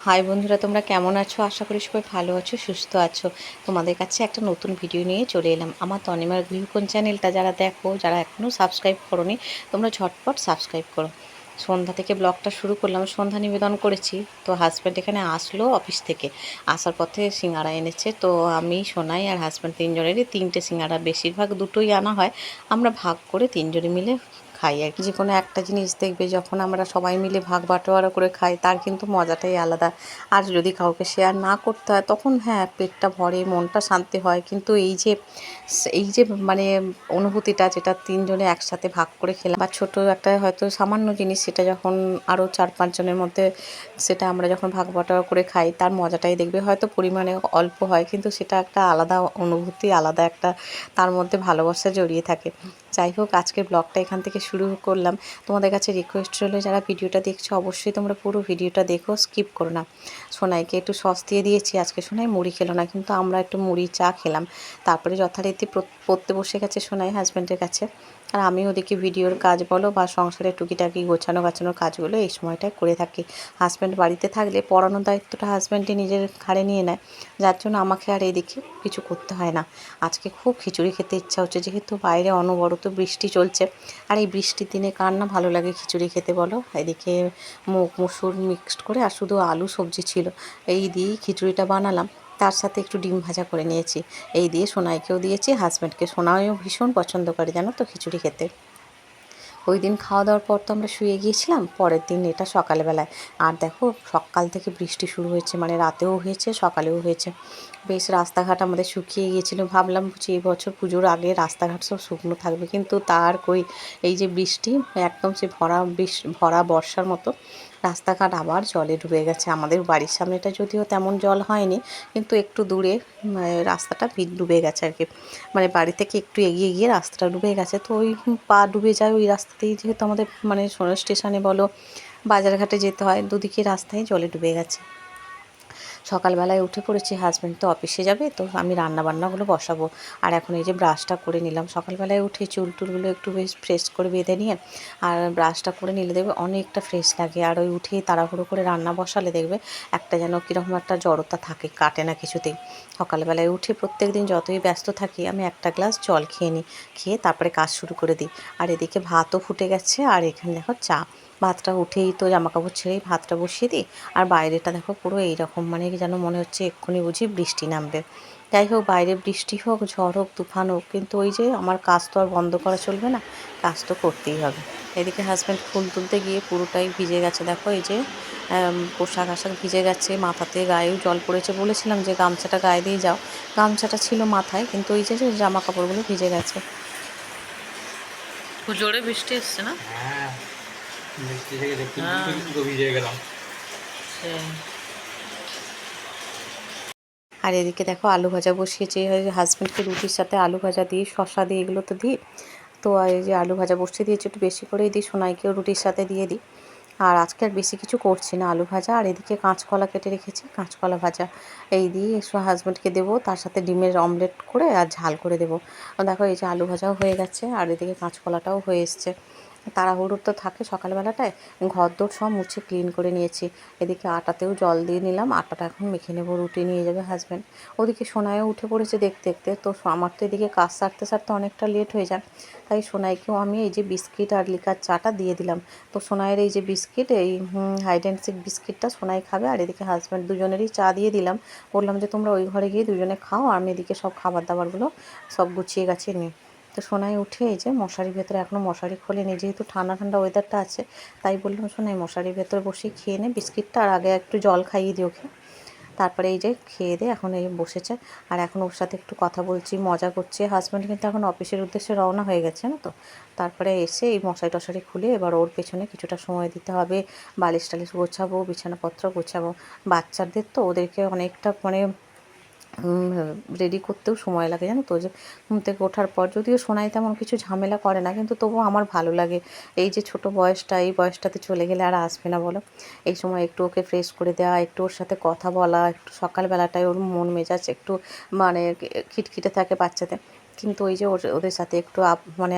High বন্ধুরা, তোমরা কেমন আছো? আশা করি সবাই ভালো আছো, সুস্থ আছো। তোমাদের কাছে একটা নতুন ভিডিও নিয়ে চলে এলাম। আমার তনিমার গৃহকোণ চ্যানেলটা যারা দেখো, যারা এখনও সাবস্ক্রাইব করোনি, তোমরা ঝটপট সাবস্ক্রাইব করো। সন্ধ্যা থেকে ব্লগটা শুরু করলাম, সন্ধ্যা নিবেদন করেছি। তো হাজব্যান্ড এখানে আসলো অফিস থেকে, আসার পথে সিঙ্গারা এনেছে। তো আমি, সোনাই আর হাজব্যান্ড তিনজনেরই তিনটে সিঙ্গারা, বেশিরভাগ দুটোই আনা হয়। আমরা ভাগ করে তিনজনে মিলে খাই আর কি। যে কোনো একটা জিনিস দেখবে যখন আমরা সবাই মিলে ভাগ বাটোয়ারা করে খাই, তার কিন্তু মজাটাই আলাদা। আর যদি কাউকে শেয়ার না করতে হয় তখন হ্যাঁ, পেটটা ভরে, মনটা শান্তি হয়, কিন্তু এই যে মানে অনুভূতিটা, যেটা তিনজনে একসাথে ভাগ করে খেলাম, বা ছোট একটা হয়তো সামান্য জিনিস, সেটা যখন আরও 4-5 জনের মধ্যে সেটা আমরা যখন ভাগ বাটোয়ারা করে খাই, তার মজাটাই দেখবে হয়তো পরিমাণে অল্প হয়, কিন্তু সেটা একটা আলাদা অনুভূতি, আলাদা একটা তার মধ্যে ভালোবাসা জড়িয়ে থাকে। যাই হোক, আজকের ব্লগটা এখান থেকে শুরু করলাম। তোমাদের কাছে রিকোয়েস্ট রইলো, যারা ভিডিওটা দেখছো অবশ্যই তোমরা পুরো ভিডিওটা দেখো, স্কিপ করো না। সোনাইকে একটু সস দিয়ে দিয়েছি, আজকে সোনাই মুড়ি খেলো না, কিন্তু আমরা একটু মুড়ি চা খেলাম। তারপরে যথারীতি পড়তে বসে গেছে সোনাই হাজব্যান্ডের কাছে। আর আমি ওদিকে ভিডিওর কাজ বলো বা সংসারের টুকিটাকি গোছানো গাছানোর কাজগুলো এই সময়টায় করে থাকি। হাজব্যান্ড বাড়িতে থাকলে পড়ানোর দায়িত্বটা হাজব্যান্ডই নিজের ঘাড়ে নিয়ে নেয়, যার জন্য আমাকে আর এদিকে কিছু করতে হয় না। আজকে খুব খিচুড়ি খেতে ইচ্ছা হচ্ছে, যেহেতু বাইরে অনবরত বৃষ্টি চলছে। আর এই বৃষ্টির দিনে কার না ভালো লাগে খিচুড়ি খেতে বলো? এদিকে মুগ মসুর মিক্সড করে আর শুধু আলু সবজি ছিল, এই দিয়েই খিচুড়িটা বানালাম। তার সাথে একটু ডিম ভাজা করে নিয়েছি, এই দিয়ে সোনাইকেও দিয়েছি, হাজব্যান্ডকে। সোনাইও ভীষণ পছন্দ করে জানো তো খিচুড়ি খেতে। ওই দিন খাওয়া দাওয়ার পর তো আমরা শুয়ে গিয়েছিলাম, পরের দিন এটা সকালবেলায়। আর দেখো, সকাল থেকে বৃষ্টি শুরু হয়েছে, মানে রাতেও হয়েছে, সকালেও হয়েছে। বেশ রাস্তাঘাট আমাদের শুকিয়ে গিয়েছিল, ভাবলাম যে এই বছর পুজোর আগে রাস্তাঘাট সব শুকনো থাকবে, কিন্তু তার কই। এই যে বৃষ্টি, একদম সে ভরা বর্ষার মতো রাস্তাঘাট আবার জলে ডুবে গেছে। আমাদের বাড়ির সামনেটা যদিও তেমন জল হয়নি, কিন্তু একটু দূরে রাস্তাটা ডুবে গেছে আর কি। মানে বাড়ি থেকে একটু এগিয়ে গিয়ে রাস্তাটা ডুবে গেছে। তো ওই পা ডুবে যায় ওই রাস্তাতেই, যেহেতু আমাদের মানে স্টেশনে বলো, বাজারঘাটে যেতে হয়, দুদিকে রাস্তায় জলে ডুবে গেছে। সকালবেলায় উঠে পড়েছি, হাজব্যান্ড তো অফিসে যাবে, তো আমি রান্নাবান্নাগুলো বসাবো। আর এখন এই যে ব্রাশটা করে নিলাম, সকালবেলায় উঠে চুল টুলগুলো একটু বেশ ফ্রেশ করে বেঁধে নিয়ে আর ব্রাশটা করে নিলে দেখবে অনেকটা ফ্রেশ লাগে। আর ওই উঠেই তাড়াহুড়ো করে রান্না বসালে দেখবে একটা যেন কীরকম একটা জড়তা থাকে, কাটে না কিছুতেই। সকালবেলায় উঠে প্রত্যেক দিন যতই ব্যস্ত থাকি, আমি একটা গ্লাস জল খেয়ে নিই, খেয়ে তারপরে কাজ শুরু করে দিই। আর এদিকে ভাতও ফুটে গেছে, আর এখানে দেখো চা। ভাতটা উঠেই তো জামাকাপড় ছেড়েই ভাতটা বসিয়ে দিই। আর বাইরেটা দেখো পুরো এইরকম, মানে যেন মনে হচ্ছে এক্ষুনি বুঝি বৃষ্টি নামবে। যাই হোক, বাইরে বৃষ্টি হোক, ঝড় হোক, তুফান হোক, কিন্তু ওই যে আমার কাজ তো আর বন্ধ করা চলবে না, কাজ তো করতেই হবে। এদিকে হাজব্যান্ড ফুল তুলতে গিয়ে পুরোটাই ভিজে গেছে, দেখো এই যে পোশাক আশাক ভিজে গেছে, মাথাতে গায়েও জল পড়েছে। বলেছিলাম যে গামছাটা গায়ে দিয়ে যাও, গামছাটা ছিল মাথায়, কিন্তু ওই যে জামা কাপড়গুলো ভিজে গেছে। খুব জোরে বৃষ্টি এসছে না? হ্যাঁ, বৃষ্টি থেকে দেখতে হ্যাঁ, পুরো ভিজে গেলাম। সেই। আর এদিকে দেখো আলু ভাজা বসিয়েছি, হাজব্যান্ডকে রুটির সাথে আলু ভাজা দিই, শসা দিই, এগুলো তো দিই। তো এই যে আলু ভাজা বসিয়ে দিয়েছি, একটু বেশি করেই দিই, সোনাইকেও রুটির সাথে দিয়ে দিই। আর আজকে আর বেশি কিছু করছি না, আলু ভাজা আর এদিকে কাঁচকলা কেটে রেখেছি, কাঁচকলা ভাজা এই দিয়ে হাজব্যান্ডকে দেবো, তার সাথে ডিমের অমলেট করে আর ঝাল করে দেবো। দেখো এই যে আলু ভাজাও হয়ে গেছে, আর এদিকে কাঁচকলাটাও হয়ে এসছে। তাড়াহুড়ো তো থাকে সকালবেলাটায়, ঘরদোর সব মুছে ক্লিন করে নিয়েছি। এদিকে আটাতেও জল দিয়ে নিলাম, আটাটা এখন মেখে নেবো, রুটি নিয়ে যাবে হাজব্যান্ড। ওদিকে সোনাইও উঠে পড়েছে দেখতে দেখতে। তো আমার তো এদিকে কাজ সারতে সারতে অনেকটা লেট হয়ে যায়, তাই সোনাইকেও আমি এই যে বিস্কিট আর লিকার চাটা দিয়ে দিলাম। তো সোনাইয়ের এই যে বিস্কিট, এই হাইড অ্যান্ড সিক বিস্কিটটা সোনাই খাবে, আর এদিকে হাজব্যান্ড দুজনেরই চা দিয়ে দিলাম। বললাম যে তোমরা ওই ঘরে গিয়ে দুজনে খাও, আমি এদিকে সব খাবার দাবারগুলো সব গুছিয়ে গাছিয়ে নিই। তো সোনাই উঠে এই যে মশারির ভেতরে, এখনও মশারি খোলেনি, যেহেতু ঠান্ডা ঠান্ডা ওয়েদারটা আছে, তাই বললাম সোনাই মশারির ভেতরে বসে খেয়ে নে বিস্কিটটা, আর আগে একটু জল খাইয়ে দিই ওকে। তারপরে এই যে খেয়ে দিয়ে এখন এই বসেছে, আর এখন ওর সাথে একটু কথা বলছি, মজা করছি। হাজব্যান্ড কিন্তু এখন অফিসের উদ্দেশ্যে রওনা হয়ে গেছে না তো। তারপরে এসে এই মশারি টশারি খুলে এবার ওর পেছনে কিছুটা সময় দিতে হবে, বালিশ টালিশ গোছাবো, বিছানাপত্র গোছাবো। বাচ্চাদের তো ওদেরকে অনেকটা মানে রেডি করতেও সময় লাগে জানো তো। যে ঘুম থেকে ওঠার পর যদিও সোনাই তেমন কিছু ঝামেলা করে না, কিন্তু তবুও আমার ভালো লাগে। এই যে ছোট বয়সটা, এই বয়সটাতে চলে গেলে আর আসবে না বলো। এই সময় একটু ওকে ফ্রেশ করে দেওয়া, একটু ওর সাথে কথা বলা, একটু সকালবেলাটায় ওর মন মেজাজ একটু মানে খিটখিটে থাকে বাচ্চাদের। কিন্তু ওই যে ওদের সাথে একটু মানে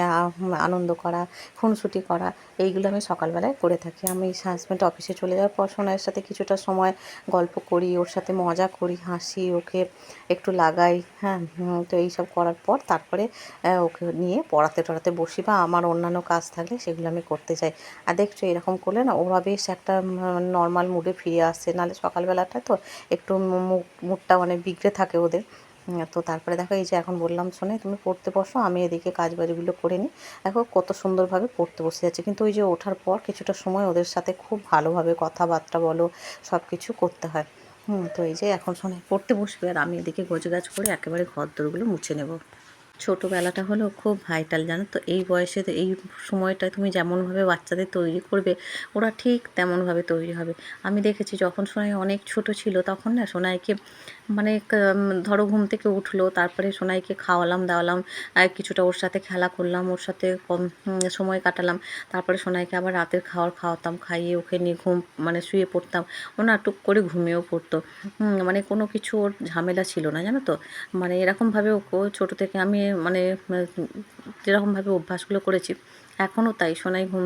আনন্দ করা, খুনসুটি করা, এইগুলো আমি সকালবেলায় করে থাকি। আমি হাজব্যান্ড অফিসে চলে যাওয়ার পর সোনাইয়ের সাথে কিছুটা সময় গল্প করি, ওর সাথে মজা করি, হাসি, ওকে একটু লাগাই, হ্যাঁ। তো এইসব করার পর তারপরে ওকে নিয়ে পড়াতে বসি বা আমার অন্যান্য কাজ থাকলে সেগুলো আমি করতে যাই। আর দেখছো এরকম করলে না ওরা বেশ একটা নর্মাল মুডে ফিরে আসছে, নাহলে সকালবেলাটা তো একটু মুডটা মানে বিগড়ে থাকে ওদের। তো তারপরে দেখো এই যে এখন বললাম শোনে তুমি পড়তে বসো, আমি এদিকে কাজ বাজগুলো করে নিই। দেখো কত সুন্দরভাবে পড়তে বসে যাচ্ছে, কিন্তু ওই যে ওঠার পর কিছুটা সময় ওদের সাথে খুব ভালোভাবে কথাবার্তা বলো, সব কিছু করতে হয়। তো এই যে এখন শোনে পড়তে বসবে, আর আমি এদিকে গোছগাছ করে একেবারে ঘর দোরগুলো মুছে নেব। ছোটোবেলাটা হলো খুব ভাইটাল, জানো তো। এই বয়সে এই সময়টায় তুমি যেমনভাবে বাচ্চাদের তৈরি করবে ওরা ঠিক তেমনভাবে তৈরি হবে। আমি দেখেছি যখন সোনাই অনেক ছোট ছিল তখন না সোনাইকে মানে ধরো ঘুম থেকে উঠলো, তারপরে সোনাইকে খাওয়ালাম দাওয়ালাম, কিছুটা ওর সাথে খেলা করলাম, ওর সাথে কম সময় কাটালাম, তারপরে সোনাইকে আবার রাতের খাওয়াতাম, খাইয়ে ওকে নিয়ে মানে শুয়ে পড়তাম। ও না টুক করে ঘুমিয়েও পড়তো। মানে কোনো কিছু ওর ঝামেলা ছিল না, জানো তো। মানে এরকমভাবে ওকে ছোটো থেকে আমি মানে যেরকমভাবে অভ্যাসগুলো করেছি এখনও তাই। সোনাই ঘুম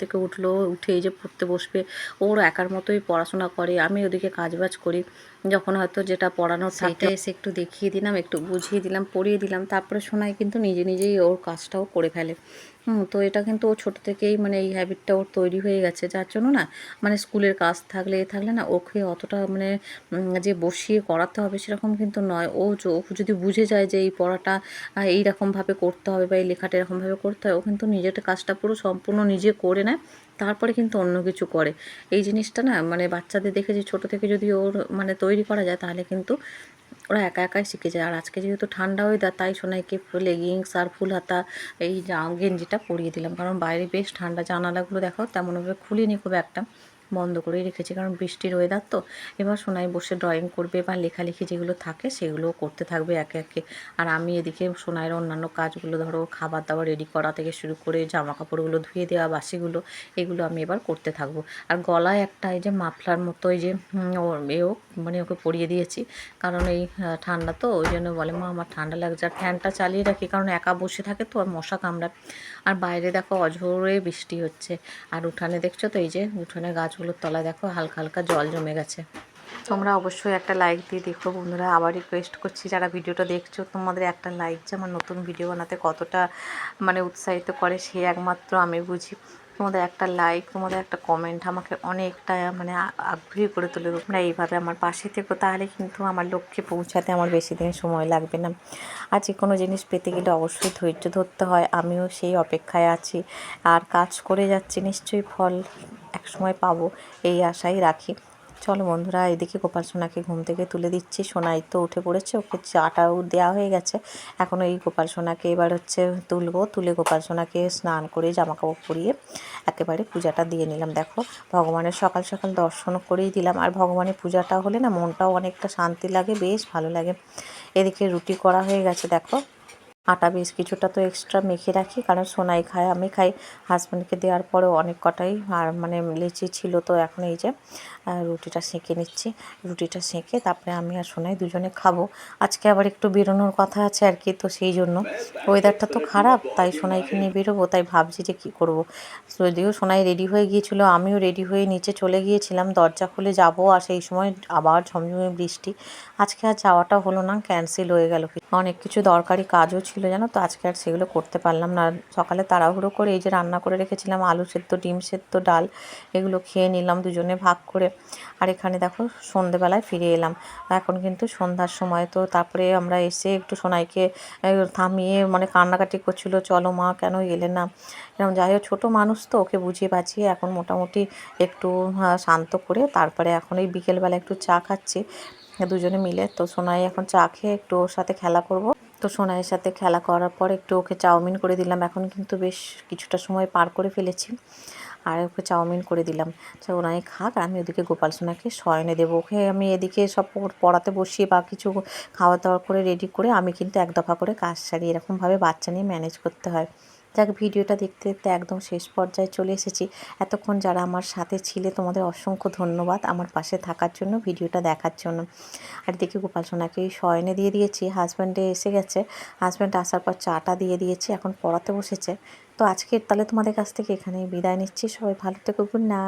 থেকে উঠলো, উঠে এই যে পড়তে বসবে, ওর একার মতোই পড়াশোনা করে, আমি ওদিকে কাজবাজ করি। যখন হয়তো যেটা পড়ানোর সেইটা এসে একটু দেখিয়ে দিলাম, একটু বুঝিয়ে দিলাম, পড়িয়ে দিলাম, তারপরে সোনাই কিন্তু নিজেই ওর কাজটাও করে ফেলে। তো এটা কিন্তু ও ছোটো থেকেই মানে এই হ্যাবিটটা ওর তৈরি হয়ে গেছে, যার জন্য না মানে স্কুলের কাজ থাকলে না ওকে অতটা মানে যে বসিয়ে করাতে হবে সেরকম কিন্তু নয়। ও যদি বুঝে যায় যে এই পড়াটা এইরকমভাবে করতে হবে বা এই লেখাটা এরকমভাবে করতে হয়, ও কিন্তু নিজেটা কাজটা পুরো সম্পূর্ণ নিজে করে নেয়, তারপরে কিন্তু অন্য কিছু করে। এই জিনিসটা না মানে বাচ্চাদের দেখেছি ছোটো থেকে যদি ওর মানে তৈরি করা যায় তাহলে কিন্তু ওরা একাই শিখে যায়। আর আজকে যেহেতু ঠান্ডা ওয়েদার তাই সোনাইকে লেগিংস আর ফুল হাতা এই গেঞ্জিটা পরিয়ে দিলাম, কারণ বাইরে বেশ ঠান্ডা। জানালাগুলো দেখো তেমনভাবে খুলিনি, খুব একটা বন্ধ করেই রেখেছি, কারণ বৃষ্টির ওয়েদার তো। এবার সোনাই বসে ড্রয়িং করবে বা লেখালেখি যেগুলো থাকে সেগুলোও করতে থাকবে একে। আর আমি এদিকে সোনাইয়ের অন্যান্য কাজগুলো, ধরো খাবার দাবার রেডি করা থেকে শুরু করে জামা কাপড়গুলো ধুয়ে দেওয়া, বাসিগুলো, এগুলো আমি এবার করতে থাকবো। আর গলায় একটা এই যে মাফলার মতো এই যে এও মানে ওকে পরিয়ে দিয়েছি, কারণ এই ঠান্ডা তো, ওই জন্য বলে মা আমার ঠান্ডা লাগছে। আর ফ্যানটা চালিয়ে রাখি কারণ একা বসে থাকে তো, আর মশা কামড়ায়। আর বাইরে দেখো অঝোরে বৃষ্টি হচ্ছে, আর উঠানে দেখছো তো এই যে উঠানে গাছগুলোর তলায় দেখো হালকা হালকা জল জমে গেছে। তোমরা অবশ্যই একটা লাইক দিয়ে দেখো বন্ধুরা। আবার রিকোয়েস্ট করছি যারা ভিডিওটা দেখছো, তোমাদের একটা লাইক যে আমার নতুন ভিডিও বানাতে কতটা মানে উৎসাহিত করে সে একমাত্র আমি বুঝি। তোমাদের একটা লাইক, তোমাদের একটা কমেন্ট আমাকে অনেকটা মানে আগ্রহী করে তোলে। তোমরা এইভাবে আমার পাশে থেকো, তাহলে কিন্তু আমার লক্ষ্যে পৌঁছাতে আমার বেশি দিন সময় লাগবে না। আর যে কোনো জিনিস পেতে গেলে অবশ্যই ধৈর্য ধরতে হয়, আমিও সেই অপেক্ষায় আছি। আর কাজ করে যাচ্ছি, নিশ্চয়ই ফল একসময় পাবো এই আশাই রাখি। চলো বন্ধুরা, এদিকে গোপাল সোনাকে ঘুম থেকে তুলে দিচ্ছি। সোনাই তো উঠে পড়েছে, ওকে চাটাও দেওয়া হয়ে গেছে। এখন এই গোপাল সোনাকে এবার তুলে গোপাল সোনাকে স্নান করে জামাকাপড় পরিয়ে একেবারে পূজাটা দিয়ে নিলাম। দেখো ভগবানের সকাল সকাল দর্শন করেই দিলাম। আর ভগবানের পূজাটা হলে না মনটাও অনেকটা শান্তি লাগে, বেশ ভালো লাগে। এদিকে রুটি করা হয়ে গেছে, দেখো আটা বেশ কিছুটা তো এক্সট্রা মেখে রাখি, কারণ সোনাই খায়, আমি খাই। হাজব্যান্ডকে দেওয়ার পরেও অনেক কটাই আর মানে লেচি ছিল, তো এখন এই যে রুটিটা সেঁকে নিচ্ছি। রুটিটা সেঁকে তারপরে আমি আর সোনাই দুজনে খাবো। আজকে আবার একটু বেরোনোর কথা আছে আর কি, তো সেই জন্য ওয়েদারটা তো খারাপ, তাই সোনাইকে নিয়ে বেরোবো, তাই ভাবছি যে কী করবো। যদিও সোনাই রেডি হয়ে গিয়েছিলো, আমিও রেডি হয়ে নিচে চলে গিয়েছিলাম, দরজা খুলে যাবো, আর সেই সময় আবার ঝমঝমে বৃষ্টি। আজকে আর যাওয়াটা হলো না, ক্যান্সেল হয়ে গেল। অনেক কিছু দরকারি কাজও ছিল জানো তো, আজকে আর সেগুলো করতে পারলাম না। সকালে তাড়াহুড়ো করে এই যে রান্না করে রেখেছিলাম আলু সেদ্ধ, ডিম সেদ্ধ, ডাল, এগুলো খেয়ে নিলাম দুজনে ভাগ করে। আর এখানে দেখো সন্ধেবেলায় ফিরে এলাম, এখন কিন্তু সন্ধ্যার সময়। তো তারপরে আমরা এসে একটু সোনাইকে থামিয়ে মানে কান্নাকাটি করছিল, চলো মা কেন এলে না, এরকম। যাই হোক ছোটো মানুষ তো, ওকে বুঝিয়ে বাঁচিয়ে এখন মোটামুটি একটু শান্ত করে তারপরে এখন এই বিকেলবেলা একটু চা খাচ্ছি দুজনে মিলে। তো সোনাই এখন চা খেয়ে একটু ওর সাথে খেলা করব। তো সোনাইয়ের সাথে খেলা করার পর একটু ওকে চাউমিন করে দিলাম। এখন কিন্তু বেশ কিছুটা সময় পার করে ফেলেছি, আর ওকে চাউমিন করে দিলাম। সোনাই খাক, আর আমি ওদিকে গোপাল সোনাকে শয়নে দেবো। ওকে আমি এদিকে সব পড়াতে বসিয়ে বা কিছু খাওয়া দাওয়া করে রেডি করে আমি কিন্তু এক দফা করে কাজ সারি, এরকমভাবে বাচ্চা নিয়ে ম্যানেজ করতে হয়। যাক, ভিডিওটা দেখতে দেখতে একদম শেষ পর্যায়ে চলে এসেছি। এতক্ষণ যারা আমার সাথে ছিলে তোমাদের অসংখ্য ধন্যবাদ আমার পাশে থাকার জন্য, ভিডিওটা দেখার জন্য। আর দেখি গোপাল সোনাকে শয়নে দিয়ে দিয়েছি, হাজব্যান্ডে এসে গেছে, হাজব্যান্ড আসার পর চাটা দিয়ে দিয়েছি, এখন পড়াতে বসেছে। তো আজকে তাহলে তোমাদের কাছ থেকে এখানেই বিদায় নিচ্ছি। সবাই ভালো থেকো, গুড নাইট।